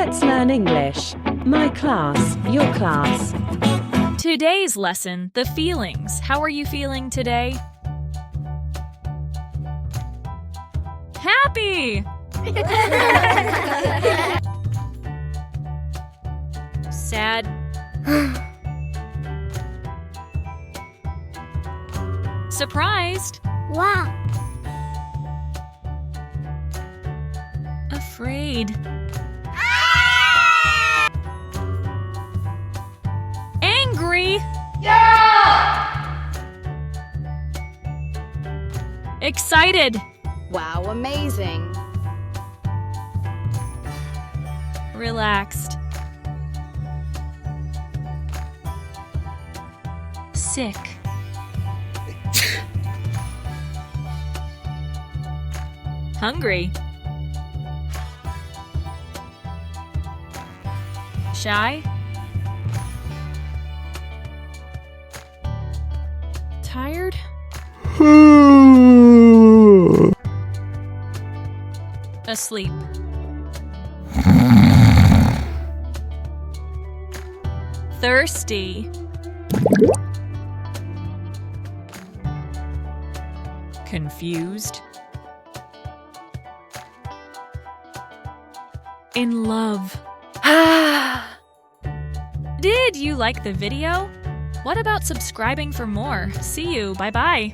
Let's learn English. Myclass, Yourclass. Today's lesson, the feelings. How are you feeling today? Happy! Sad. Surprised. Wow. Afraid. Angry. Yeah! Excited. Wow, amazing. Relaxed. Sick. Hungry. Shy. Tired. Asleep. Thirsty. Confused. In love. Did you like the video? What about subscribing for more? See you. Bye-bye.